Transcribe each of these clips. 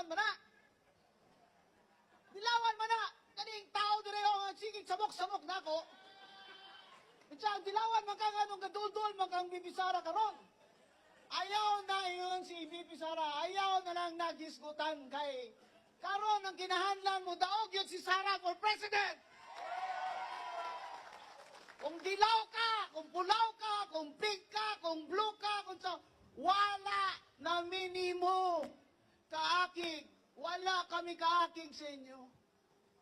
dilawan man na. Dilawan man na. Kaning tao dire ang sigig samok-samok nako. Itsa dilawan man kang anong gadudol man kang bibisara karon. Ayaw na ingon si VP Sara, ayaw na lang nagisgutan kay karon ang kinahanglan mo daog yun si Sara for president. Kung dilaw ka, kung pulaw ka, kung pink ka, kung blue ka, kung sa wala na minimo kaakig, wala kami kaakig sa inyo.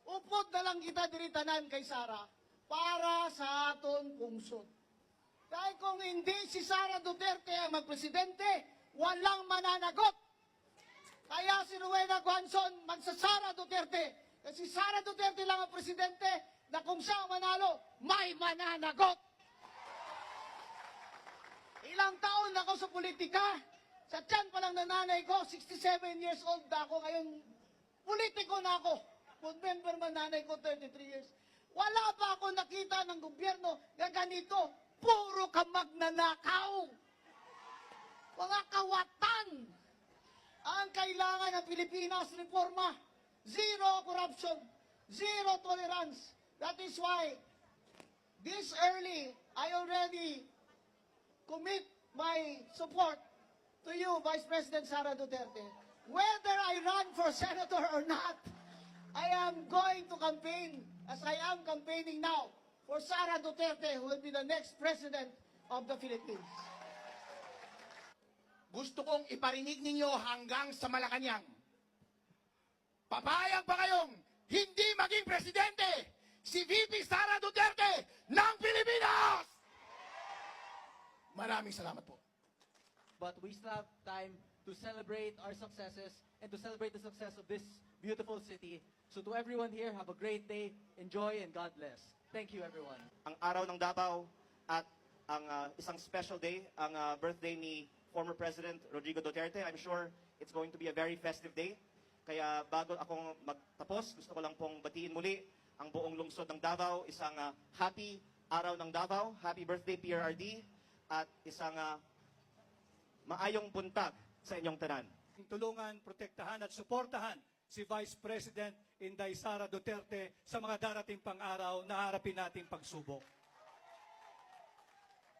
Upod na lang kita diritanan kay Sara para sa aton pungsod. Dahil kung hindi si Sara Duterte ang magpresidente, walang mananagot. Kaya si Rowena Guanzon magsasara Duterte. Kasi Sara Duterte lang ang presidente na kung siya ang manalo, may mananagot. Ilang taon na ako sa politika. Sa tiyan pa lang na nanay ko, 67 years old na ako. Ngayon, politiko na ako. Board member man nanay ko, 33 years. Wala pa ako nakita ng gobyerno na ganito. Puro ka magnanakaw. Mga kawatan. Ang kailangan ng Pilipinas, reforma. Zero corruption. Zero tolerance. That is why, this early, I already commit my support to you, Vice President Sara Duterte. Whether I run for senator or not, I am going to campaign, as I am campaigning now, for Sara Duterte, who will be the next president of the Philippines. Gusto kong iparinig ninyo hanggang sa Malacanang. Papayag ba kayong hindi maging presidente si VP Sara Duterte ng Pilipinas? Maraming salamat po. But we still have time to celebrate our successes and to celebrate the success of this beautiful city. So to everyone here, have a great day, enjoy, and God bless. Thank you, everyone. Ang araw ng Davao at ang isang special day, ang birthday ni former President Rodrigo Duterte. I'm sure it's going to be a very festive day. Kaya bago akong magtapos, gusto ko lang pong batiin muli ang buong lungsod ng Davao. Isang happy araw ng Davao, happy birthday PRRD, at isang maayong buntag sa inyong tanan. Tulungan, protektahan at suportahan si Vice President Inday Sara Duterte sa mga darating pang araw na harapin nating pagsubok.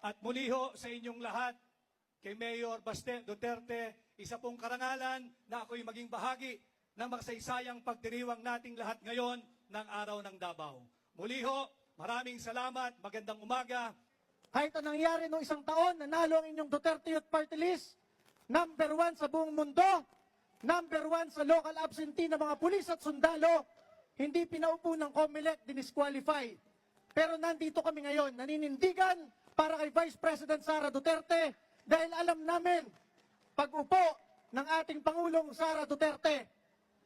At muli ho sa inyong lahat, kay Mayor Baste Duterte, isa pong karangalan na ako'y maging bahagi ng makasaysayang pagdiriwang nating lahat ngayon ng araw ng Davao. Muli ho, maraming salamat, magandang umaga. Kahit anong nangyari noong isang taon, nanalo ang inyong Duterte Youth Party List, number 1 sa buong mundo, number 1 sa local absentee ng mga pulis at sundalo, hindi pinaupo ng COMELEC, dinisqualify. Pero nandito kami ngayon, naninindigan para kay Vice President Sara Duterte dahil alam namin, pag-upo ng ating Pangulong Sara Duterte,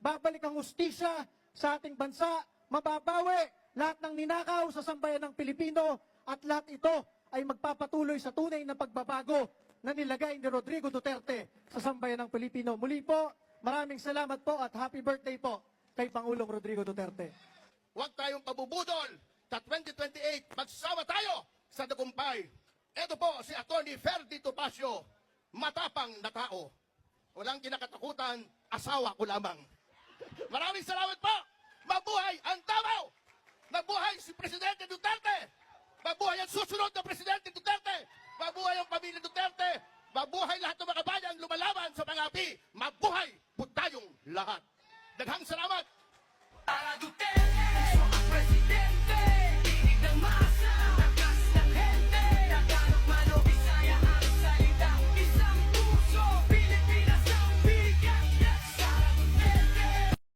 babalik ang hustisya sa ating bansa, mababawi lahat ng ninakaw sa sambayan ng Pilipino at lahat ito ay magpapatuloy sa tunay na pagbabago na nilagay ni Rodrigo Duterte sa sambayan ng Pilipino. Muli po, maraming salamat po at happy birthday po kay Pangulong Rodrigo Duterte. Huwag tayong pabubudol. Sa 2028, magsama tayo sa tagumpay. Ito po si Atty. Ferdy Topacio, matapang na tao. Walang kinakatakutan, asawa ko lamang. Maraming salamat po. Mabuhay ang Davao. Mabuhay si Presidente Duterte. Mabuhay ang susunod na Presidente Duterte. Mabuhay ang pamilya Duterte. Mabuhay lahat ng mga bayan lumalaban sa mga api. Mabuhay po tayong lahat. Daghang salamat. Para Duterte!